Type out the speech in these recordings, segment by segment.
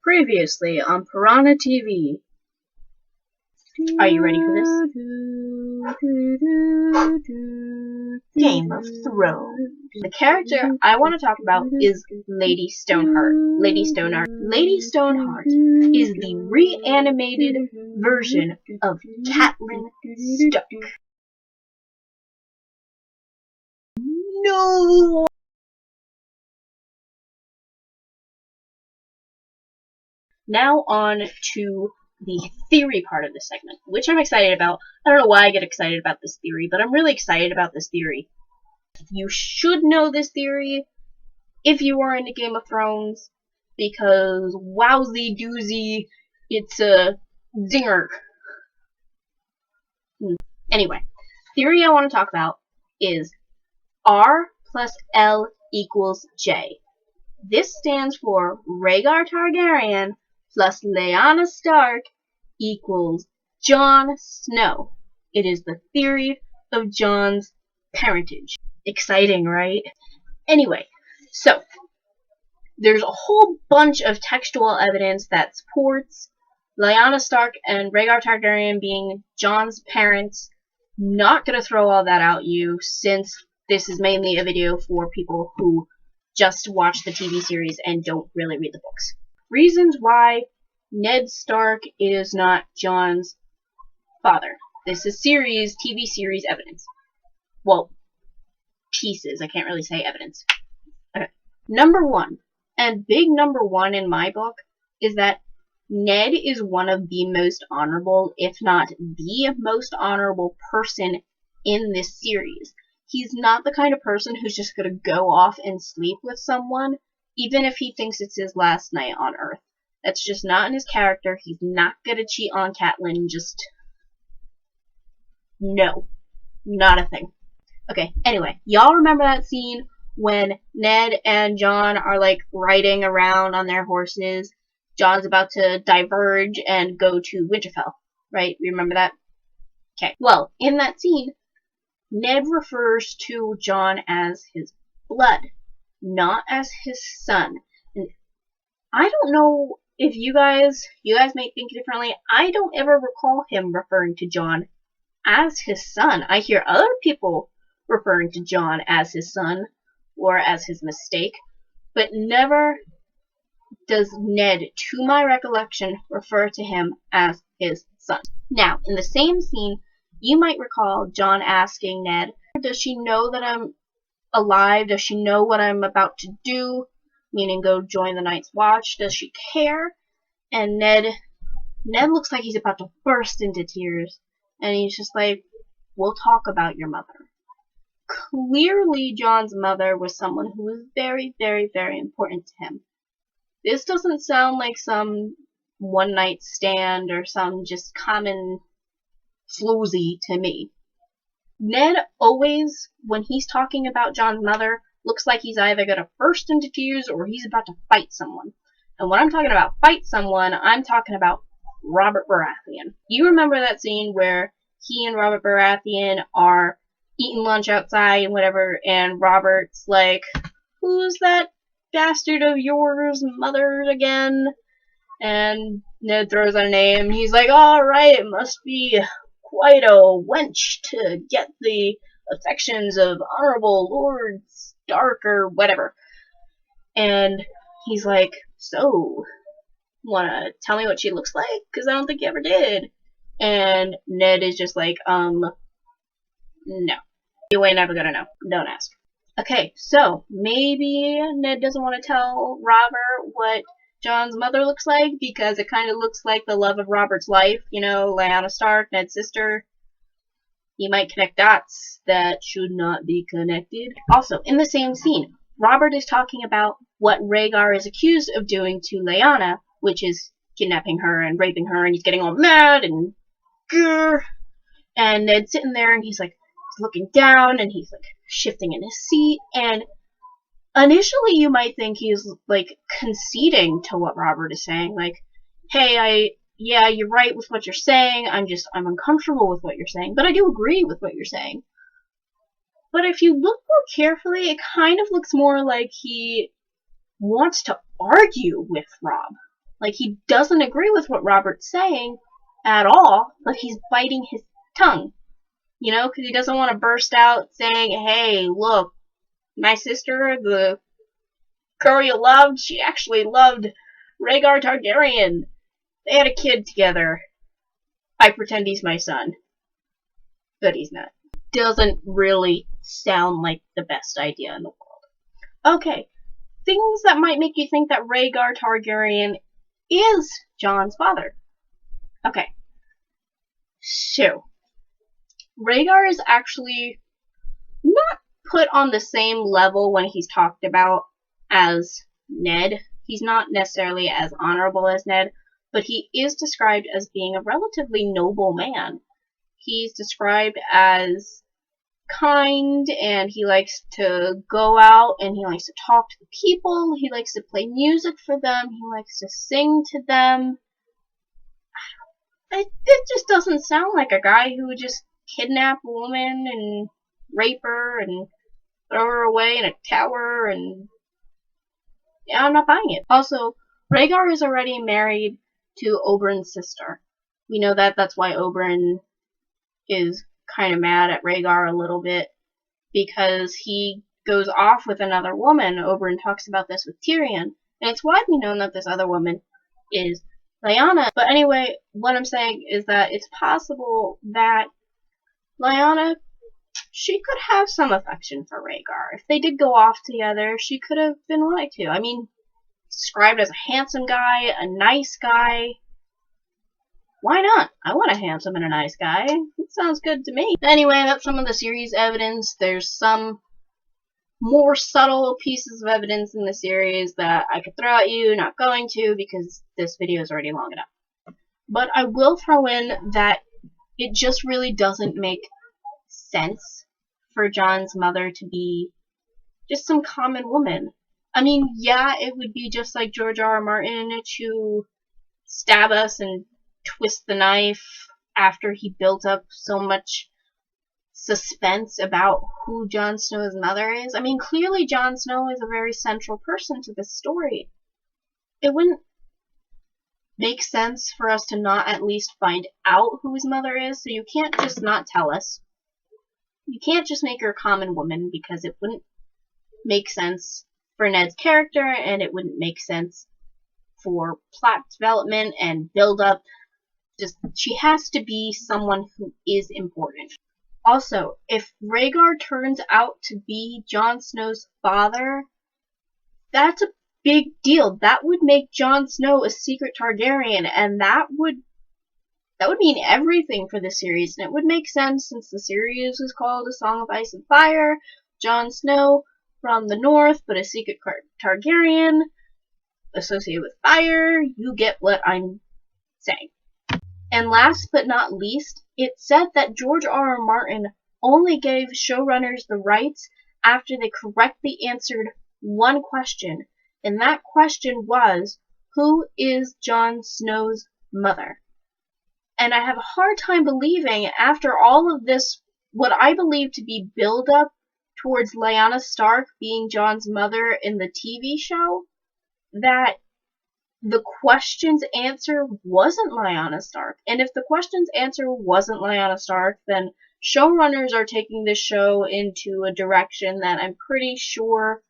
Previously on Piranha TV. Are you ready for this? Game of Thrones. The character I want to talk about is Lady Stoneheart. Lady Stoneheart is the reanimated version of Catelyn Stark. No! Now on to the theory part of the segment, which I'm excited about. I don't know why I get excited about this theory, but I'm really excited about this theory. You should know this theory if you are into Game of Thrones, because wowsy doozy, it's a zinger. Anyway, theory I want to talk about is R plus L equals J. This stands for Rhaegar Targaryen plus Lyanna Stark equals Jon Snow. It is the theory of Jon's parentage. Exciting, right? Anyway, so there's a whole bunch of textual evidence that supports Lyanna Stark and Rhaegar Targaryen being Jon's parents. Not gonna throw all that at you, since this is mainly a video for people who just watch the TV series and don't really read the books. Reasons why Ned Stark is not Jon's father. This is TV series evidence. Well, pieces. I can't really say evidence. Okay. Number one, and big number one in my book, is that Ned is one of the most honorable, if not the most honorable person in this series. He's not the kind of person who's just gonna go off and sleep with someone, even if he thinks it's his last night on Earth. That's just not in his character. He's not gonna cheat on Catelyn, no. Not a thing. Okay, anyway, y'all remember that scene when Ned and Jon are, like, riding around on their horses? Jon's about to diverge and go to Winterfell, right? Remember that? Okay, well, in that scene, Ned refers to Jon as his blood, not as his son. And I don't know if you guys may think differently. I don't ever recall him referring to Jon as his son. I hear other people referring to Jon as his son or as his mistake, but never does Ned, to my recollection, refer to him as his son. Now, in the same scene, you might recall Jon asking Ned, does she know that I'm alive? Does she know what I'm about to do? Meaning go join the Night's Watch. Does she care? And Ned looks like he's about to burst into tears. And he's just like, we'll talk about your mother. Clearly, Jon's mother was someone who was very, very, very important to him. This doesn't sound like some one-night stand or some just common floozy to me. Ned always, when he's talking about Jon's mother, looks like he's either going to burst into tears or he's about to fight someone. And when I'm talking about fight someone, I'm talking about Robert Baratheon. You remember that scene where he and Robert Baratheon are eating lunch outside and whatever, and Robert's like, who's that bastard of yours, mother, again? And Ned throws out a name. He's like, alright, it must be quite a wench to get the affections of Honorable Lord Stark or whatever. And he's like, so, wanna tell me what she looks like? Because I don't think you ever did. And Ned is just like, no. You ain't never gonna know. Don't ask. Okay, so maybe Ned doesn't want to tell Robert what Jon's mother looks like because it kind of looks like the love of Robert's life, you know, Lyanna Stark, Ned's sister. He might connect dots that should not be connected. Also, in the same scene, Robert is talking about what Rhaegar is accused of doing to Lyanna, which is kidnapping her and raping her, and he's getting all mad and grr. And Ned's sitting there and he's like, looking down and he's like shifting in his seat, and initially you might think he's like conceding to what Robert is saying, like, hey, yeah, you're right with what you're saying, I'm uncomfortable with what you're saying, but I do agree with what you're saying. But if you look more carefully, it kind of looks more like he wants to argue with Rob. Like, he doesn't agree with what Robert's saying at all, but he's biting his tongue. You know, because he doesn't want to burst out saying, hey, look, my sister, the girl you loved, she actually loved Rhaegar Targaryen. They had a kid together. I pretend he's my son. But he's not. Doesn't really sound like the best idea in the world. Okay, things that might make you think that Rhaegar Targaryen is Jon's father. Okay, so Rhaegar is actually not put on the same level when he's talked about as Ned. He's not necessarily as honorable as Ned, but he is described as being a relatively noble man. He's described as kind, and he likes to go out and he likes to talk to the people. He likes to play music for them. He likes to sing to them. It just doesn't sound like a guy who would just kidnap a woman and rape her and throw her away in a tower, and yeah, I'm not buying it. Also, Rhaegar is already married to Oberyn's sister. We know that. That's why Oberyn is kind of mad at Rhaegar a little bit, because he goes off with another woman. Oberyn talks about this with Tyrion, and it's widely known that this other woman is Lyanna. But anyway, what I'm saying is that it's possible that Lyanna, she could have some affection for Rhaegar. If they did go off together, she could have been wanting to. I mean, described as a handsome guy, a nice guy. Why not? I want a handsome and a nice guy. It sounds good to me. Anyway, that's some of the series evidence. There's some more subtle pieces of evidence in the series that I could throw at you, not going to, because this video is already long enough. But I will throw in that it just really doesn't make sense for Jon's mother to be just some common woman. I mean, yeah, it would be just like George R.R. Martin to stab us and twist the knife after he built up so much suspense about who Jon Snow's mother is. I mean, clearly Jon Snow is a very central person to this story. It wouldn't make sense for us to not at least find out who his mother is, so you can't just not tell us. You can't just make her a common woman, because it wouldn't make sense for Ned's character, and it wouldn't make sense for plot development and build up. Just, she has to be someone who is important. Also, if Rhaegar turns out to be Jon Snow's father, that's a big deal. That would make Jon Snow a secret Targaryen, and that would mean everything for the series, and it would make sense since the series is called A Song of Ice and Fire. Jon Snow from the north, but a secret Targaryen associated with fire. You get what I'm saying. And last but not least, it said that George R.R. Martin only gave showrunners the rights after they correctly answered one question, and that question was, who is Jon Snow's mother? And I have a hard time believing, after all of this, what I believe to be build-up towards Lyanna Stark being Jon's mother in the TV show, that the question's answer wasn't Lyanna Stark. And if the question's answer wasn't Lyanna Stark, then showrunners are taking this show into a direction that I'm pretty sure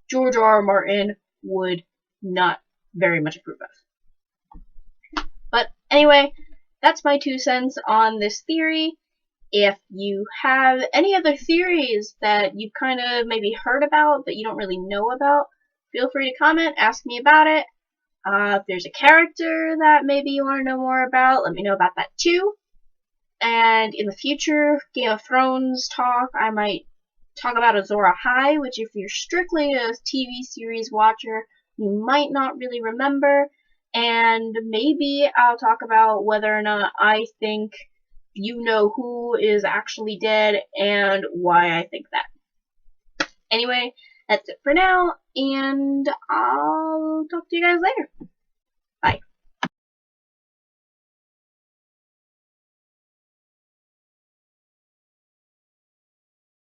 George R.R. Martin would not very much approve of. But anyway, that's my 2 cents on this theory. If you have any other theories that you've kind of maybe heard about but you don't really know about, feel free to comment, ask me about it. If there's a character that maybe you want to know more about, let me know about that too. And in the future Game of Thrones talk, I might talk about Azor Ahai, which if you're strictly a TV series watcher, you might not really remember. And maybe I'll talk about whether or not I think you know who is actually dead and why I think that. Anyway, that's it for now, and I'll talk to you guys later.